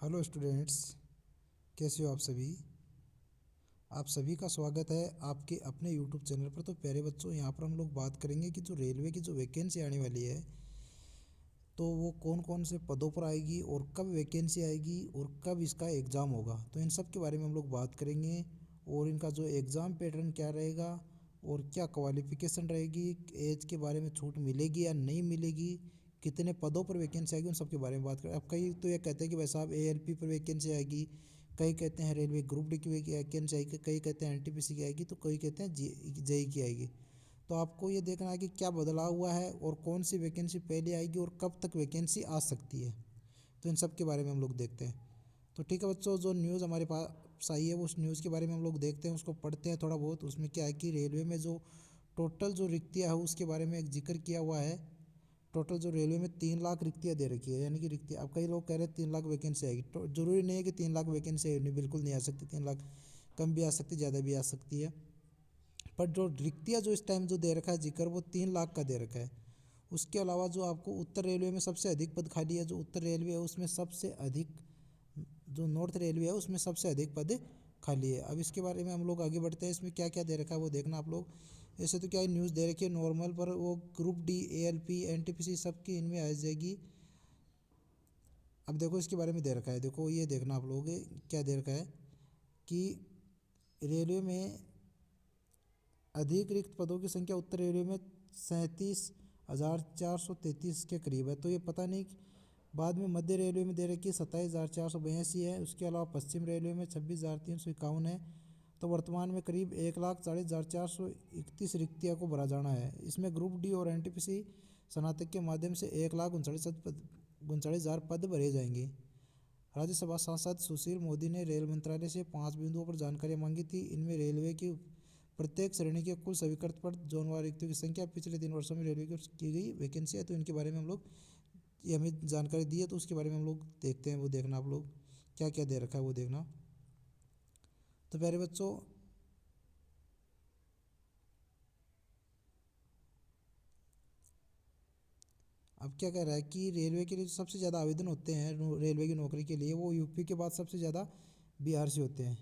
Hello students, कैसे हो आप सभी। आप सभी का स्वागत है आपके अपने यूट्यूब चैनल पर। तो प्यारे बच्चों, यहाँ पर हम लोग बात करेंगे कि जो रेलवे की जो वैकेंसी आने वाली है तो वो कौन कौन से पदों पर आएगी और कब वैकेंसी आएगी और कब इसका एग्ज़ाम होगा। तो इन सब के बारे में हम लोग बात करेंगे और इनका जो एग्ज़ाम पैटर्न क्या रहेगा और क्या क्वालिफ़िकेशन रहेगी, एज के बारे में छूट मिलेगी या नहीं मिलेगी, कितने पदों पर वैकेंसी आएगी, उन सब के बारे में बात करें। अब कई तो ये कहते हैं कि भाई साहब एएलपी पर वैकेंसी आएगी, कई कहते हैं रेलवे ग्रुप डी की वैकेंसी आएगी, कई कहते हैं एनटीपीसी की आएगी, तो कई कहते हैं जेई की आएगी। तो आपको ये देखना है कि क्या बदलाव हुआ है और कौन सी वैकेंसी पहले आएगी और कब तक वैकेंसी आ सकती है। तो इन सब के बारे में हम लोग देखते हैं। तो ठीक है बच्चों, जो न्यूज़ हमारे पास आई है उस न्यूज़ के बारे में हम लोग देखते हैं, उसको पढ़ते हैं थोड़ा बहुत। उसमें क्या है कि रेलवे में जो टोटल जो रिक्तियाँ है उसके बारे में एक जिक्र किया हुआ है। टोटल जो रेलवे में 3 लाख रिक्तियाँ दे रखी है, यानी कि रिक्तियाँ। अब कई लोग कह रहे हैं 3 लाख वैकेंसी आएगी, तो जरूरी नहीं है कि 3 लाख वैकेंसी आएगी, नहीं, बिल्कुल नहीं आ सकती। 3 लाख कम भी आ सकती, ज़्यादा भी आ सकती है। पर जो रिक्तियाँ जो इस टाइम जो दे रखा है जिक्र, वो 3 लाख का दे रखा है। उसके अलावा जो आपको उत्तर रेलवे में सबसे अधिक पद खाली है, जो उत्तर रेलवे है उसमें सबसे अधिक, जो नॉर्थ रेलवे है उसमें सबसे अधिक पद खाली है। अब इसके बारे में हम लोग आगे बढ़ते हैं। इसमें क्या क्या दे रखा है वो देखना आप लोग। ऐसे तो क्या न्यूज़ दे रखी है नॉर्मल, पर वो ग्रुप डी, एएलपी, एनटीपीसी सबकी इनमें आ जाएगी। अब देखो इसके बारे में दे रखा है, देखो ये देखना आप लोग क्या दे रखा है कि रेलवे में अधिक रिक्त पदों की संख्या उत्तर रेलवे में 37,433 के करीब है। तो ये पता नहीं, बाद में मध्य रेलवे में दे रखी है 27,482 है। उसके अलावा पश्चिम रेलवे में 26,351 है। तो वर्तमान में करीब 1,40,431 रिक्तियाँ को भरा जाना है। इसमें ग्रुप डी और एनटीपीसी स्नातक के माध्यम से 1,39,39,000 पद भरे जाएंगे। राज्यसभा सांसद सुशील मोदी ने रेल मंत्रालय से 5 बिंदुओं पर जानकारी मांगी थी। इनमें रेलवे की प्रत्येक श्रेणी के कुल स्वीकृत पद, जोनवार रिक्तियों की संख्या, पिछले 3 वर्षों में रेलवे की गई वैकेंसी है। तो इनके बारे में हम लोग, ये हमें जानकारी दी है तो उसके बारे में हम लोग देखते हैं, वो देखना आप लोग क्या क्या दे रखा है वो देखना। तो प्यारे बच्चों, अब क्या कह रहा है कि रेलवे के लिए सबसे ज़्यादा आवेदन होते हैं रेलवे की नौकरी के लिए, वो यूपी के बाद सबसे ज़्यादा बिहार से होते हैं।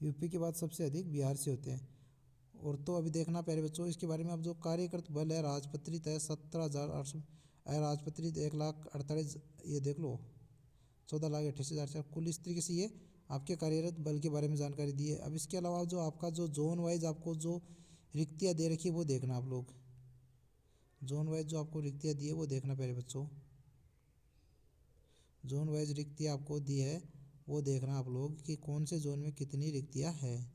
यूपी के बाद सबसे अधिक बिहार से होते हैं। और तो अभी देखना प्यारे बच्चों इसके बारे में। अब जो कार्यकृत बल है राजपत्रित है 17,800, अराजपत्रित 1,48,, ये देख लो 14,88,000। कुल इस तरीके से ये आपके कार्यरत बल के बारे में जानकारी दी है। अब इसके अलावा जो आपका जो जोन वाइज आपको जो रिक्तियाँ दे रखी है वो देखना आप लोग। जोन वाइज जो आपको रिक्तियाँ दी है वो देखना प्यारे बच्चों। जोन वाइज रिक्तियाँ आपको दी है वो देखना आप लोग कि कौन से जोन में कितनी रिक्तियाँ है।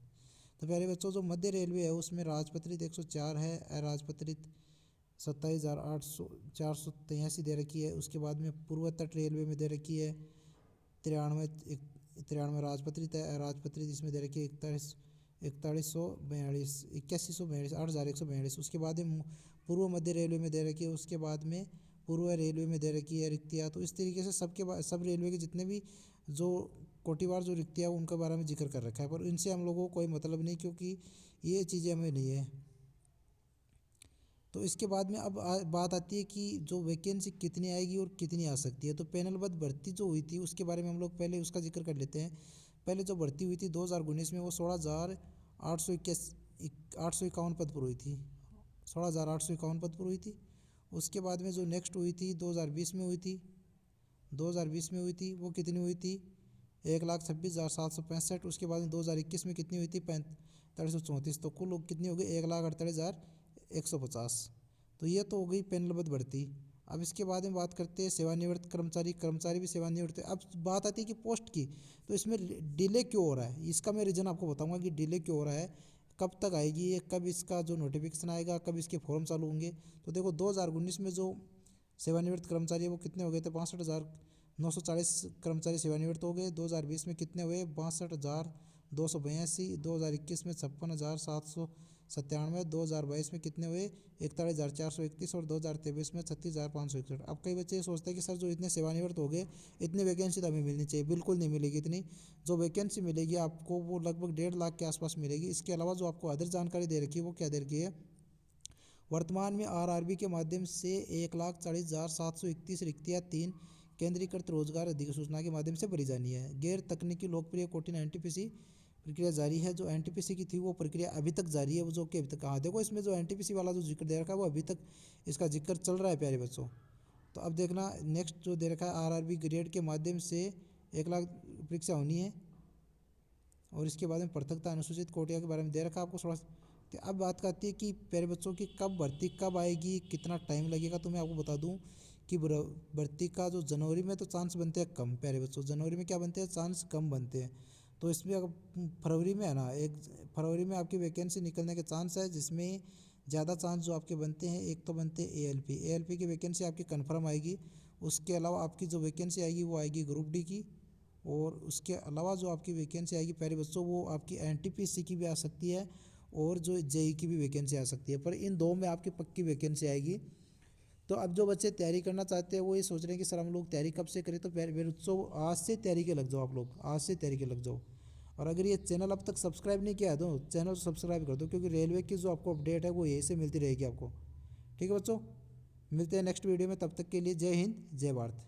तो प्यारे बच्चों, जो मध्य रेलवे है उसमें राजपत्रित 104 है, अराजपत्रित 27,483 दे रखी है। उसके बाद में पूर्व तट रेलवे में दे रखी है 93 राजपत्रित है, अराजपत्रित इसमें दे रखी है 4142, 8142, 8,142। उसके बाद में पूर्व मध्य रेलवे में दे रखी है। उसके बाद में पूर्व रेलवे में दे रखी है रिक्तियाँ। तो इस तरीके से सब रेलवे के जितने भी जो कोटिवार जो रिक्तियाँ उनके बारे में जिक्र कर रखा है, पर इनसे हम लोगों को कोई मतलब नहीं, क्योंकि ये चीज़ें हमें नहीं है। तो इसके बाद में अब बात आती है कि जो वैकेंसी कितनी आएगी और कितनी आ सकती है। तो पैनलबद्ध भर्ती जो हुई थी उसके बारे में हम लोग पहले उसका जिक्र कर लेते हैं। पहले जो भर्ती हुई थी 2019 में, वो 16,851 पद पर हुई थी। 16,851 पद पर हुई थी। उसके बाद में जो नेक्स्ट हुई थी 2020 में हुई थी, 2020 में हुई थी, वो कितनी हुई थी 1,26,765। उसके बाद में 2021 में कितनी हुई थी 45,34। तो कुल कितनी हो गई 1,48,150। तो ये तो हो गई पैनलबद्ध भर्ती। अब इसके बाद में बात करते हैं सेवानिवृत्त कर्मचारी। कर्मचारी भी सेवानिवृत्त है। अब बात आती है कि पोस्ट की, तो इसमें डिले क्यों हो रहा है, इसका मैं रीज़न आपको बताऊंगा कि डिले क्यों हो रहा है, कब तक आएगी ये, कब इसका जो नोटिफिकेशन आएगा, कब इसके फॉर्म चालू होंगे। तो देखो 2019 में जो सेवानिवृत्त कर्मचारी है वो कितने हो गए थे 62,940 कर्मचारी सेवानिवृत्त हो गए। 2020 में कितने हुए 62,282। 2021 में 56,797। 2022 में कितने हुए 41,431। और 2023 में 36,561। अब कई बच्चे ये सोचते हैं कि सर जो इतने सेवानिवृत्त हो गए, इतनी वैकेंसी तो हमें मिलनी चाहिए। बिल्कुल नहीं मिलेगी इतनी। जो वैकेंसी मिलेगी आपको वो लगभग 1.5 लाख के आसपास मिलेगी। इसके अलावा जो आपको अदर जानकारी दे रखी है वो क्या दे रखी है, वर्तमान में आरआरबी के माध्यम से 1,40,731 रिक्तियाँ 3 केंद्रीकृत रोजगार अधिसूचना के माध्यम से भरी जानी है। गैर तकनीकी लोकप्रिय कठिन एनटीपीसी प्रक्रिया जारी है। जो एनटीपीसी की थी वो प्रक्रिया अभी तक जारी है, वो जो कि अभी तक कहाँ देखो इसमें जो एनटीपीसी वाला जो जिक्र दे रखा है वो अभी तक इसका जिक्र चल रहा है प्यारे बच्चों। तो अब देखना नेक्स्ट जो दे रखा है आरआरबी ग्रेड के माध्यम से 1 लाख परीक्षा होनी है और इसके बाद में पृथकता अनुसूचित कोटिया के बारे में दे रखा है आपको थोड़ा। तो अब बात करती है कि प्यारे बच्चों की कब भर्ती कब आएगी, कितना टाइम लगेगा। तो मैं आपको बता दूं कि भर्ती का जो जनवरी में तो चांस बनते हैं कम प्यारे बच्चों, जनवरी में क्या बनते हैं चांस कम बनते हैं। तो इसमें अगर फरवरी में है ना, 1 फरवरी में आपकी वैकेंसी निकलने के चांस है, जिसमें ज़्यादा चांस जो आपके बनते हैं एक तो बनते हैं एएलपी की वैकेंसी आपकी कन्फर्म आएगी। उसके अलावा आपकी जो वैकेंसी आएगी वो आएगी ग्रुप डी की, और उसके अलावा जो आपकी वैकेंसी आएगी प्यारे बच्चों वो आपकी एनटीपीसी की भी आ सकती है और जो जेई की भी वैकेंसी आ सकती है, पर इन दो में आपकी पक्की वैकेंसी आएगी। तो अब जो बच्चे तैयारी करना चाहते हैं वो ये सोच रहे हैं कि सर हम लोग तैयारी कब से करें, तो प्यारे बच्चों आज से तैयारी के लग जाओ, आप लोग आज से तैयारी के लग जाओ। और अगर ये चैनल अब तक सब्सक्राइब नहीं किया है तो चैनल सब्सक्राइब कर दो, क्योंकि रेलवे की जो आपको अपडेट है वो यहीं से मिलती रहेगी आपको। ठीक है बच्चों, मिलते हैं नेक्स्ट वीडियो में, तब तक के लिए जय हिंद जय भारत।